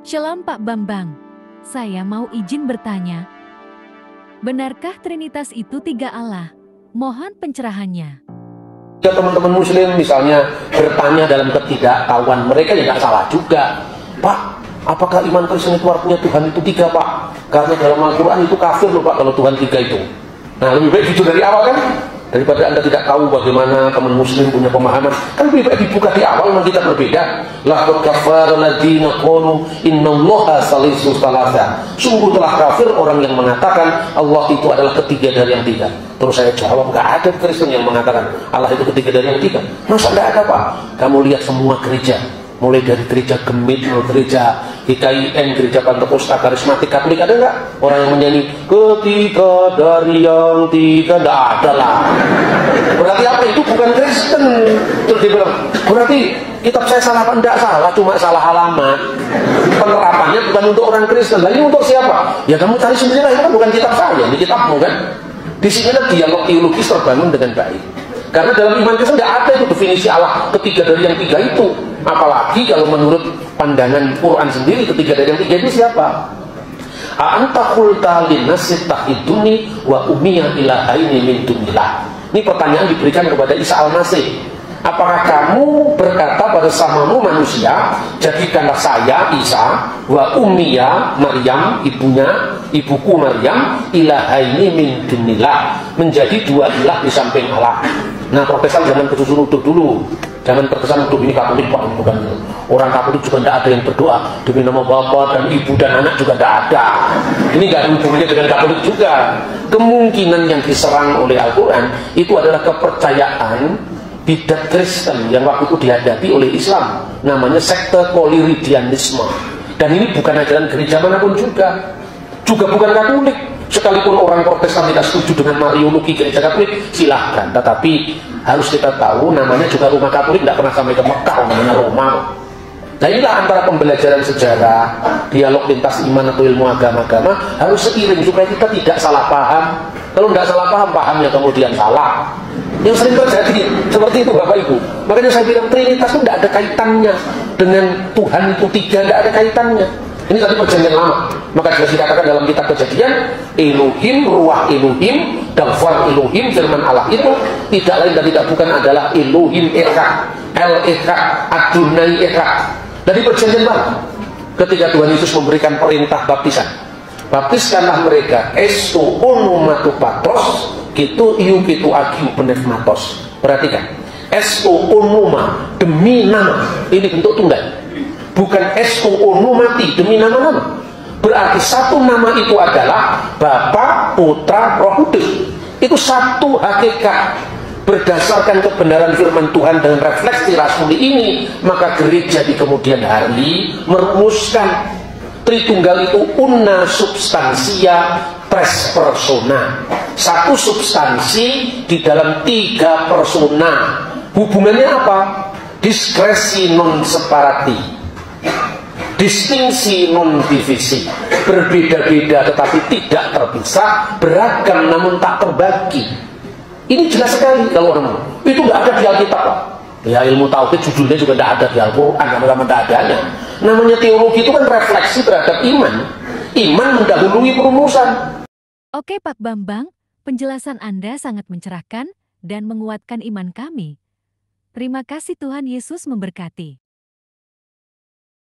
Shalom Pak Bambang, saya mau izin bertanya. Benarkah Trinitas itu tiga Allah? Mohon pencerahannya. Ya teman-teman muslim misalnya bertanya dalam ketidaktahuan mereka, ya nggak salah juga. Pak, apakah iman Kristen itu artinya Tuhan itu tiga, Pak? Karena dalam Al-Quran itu kafir loh, Pak, kalau Tuhan tiga itu. Nah, lebih baik gitu dari awal kan? Daripada Anda tidak tahu bagaimana teman muslim punya pemahaman, kan lebih baik dibuka di awal, memang kita berbeda. Laqad kafara alladziina qalu innallaha salisu salasa. Sungguh telah kafir orang yang mengatakan Allah itu adalah ketiga dari yang tiga. Terus saya jawab, nggak ada Kristen yang mengatakan Allah itu ketiga dari yang tiga. Masa nggak ada, Pak? Kamu lihat semua gereja, mulai dari gereja Gemit, gereja GKIN, gereja Pantekosta, Karismatik, Katolik, ada nggak orang yang menyanyi ketiga dari yang tiga? Nggak ada lah. Berarti apa? Itu bukan Kristen. Terus dia bilang, berarti kitab saya salah apa? Enggak salah, cuma salah alamat. Penerapannya bukan untuk orang Kristen. Lah ini untuk siapa? Ya kamu cari sendiri lah, itu kan bukan kitab saya, ini kitabmu kan. Di sini dialog teologis terbangun dengan baik. Karena dalam iman Kristen tidak ada itu definisi Allah ketiga dari yang tiga itu. Apalagi kalau menurut pandangan Quran sendiri, ketiga dari yang tiga itu siapa? A'anta qulta linnasi ittahiduni wa ummiya ilahaini min dunillah. Ini pertanyaan diberikan kepada Isa Al-Masih. Apakah kamu berkata pada samamu manusia, jadikanlah saya Isa wa ummiya Maryam, ibuku Maryam, ilahaini min dunillah, menjadi dua ilah di samping Allah. Nah, Protestan jangan kesusun utuh dulu, jangan terkesan untuk ini Katolik, Pak, bukan. Orang Katolik juga tidak ada yang berdoa demi nama Bapa dan Ibu dan anak juga tidak ada. Ini nggak ada hubungannya dengan Katolik juga. Kemungkinan yang diserang oleh Al-Quran itu adalah kepercayaan bidat Kristen yang waktu itu dihadapi oleh Islam, namanya sekte Koliridianisme. Dan ini bukan ajaran gereja manapun juga bukan Katolik. Sekalipun orang Protestan tidak setuju dengan Mariologi gereja Katolik, silahkan. Tetapi harus kita tahu, namanya juga rumah Katolik tidak pernah sampai ke Mekah, namanya Roma. Nah, inilah antara pembelajaran sejarah, dialog lintas iman atau ilmu agama-agama harus seiring supaya kita tidak salah paham. Kalau tidak salah paham, pahamnya kemudian salah. Yang sering terjadi seperti itu, Bapak Ibu. Makanya saya bilang Trinitas itu tidak ada kaitannya dengan Tuhan itu tiga, tidak ada kaitannya. Ini tadi perjanjian lama. Maka jelas dikatakan dalam kitab Kejadian, Elohim, ruah Elohim, dafar Elohim, firman Allah itu tidak lain dan tidak bukan adalah Elohim Eka, El Eka, Adonai Eka. Dari perjanjian baru, ketika Tuhan Yesus memberikan perintah baptisan, baptiskanlah mereka esto onomatu patros, gitu iu gitu agiu pneumatos. Perhatikan, esto onoma, demi nama, ini bentuk tunggal, bukan esto onomati, demi nama-nama. Berarti satu nama itu adalah Bapa, Putra, Roh Kudus. Itu satu hakikat. Berdasarkan kebenaran firman Tuhan dan refleksi rasuli ini, maka gereja di kemudian hari merumuskan Tritunggal itu una substansia tres persona. Satu substansi di dalam tiga persona. Hubungannya apa? Diskresi non separati, distingsi non divisi, berbeda-beda tetapi tidak terpisah, beragam namun tak terbagi. Ini jelas sekali kalau orang itu nggak ada di Alkitab, Pak. Ya, ilmu tauhid judulnya juga tidak ada di Al-Quran, nama-nama tidak adanya. Namanya teologi itu kan refleksi terhadap iman. Iman mendahului perumusan. Oke Pak Bambang, penjelasan Anda sangat mencerahkan dan menguatkan iman kami. Terima kasih, Tuhan Yesus memberkati.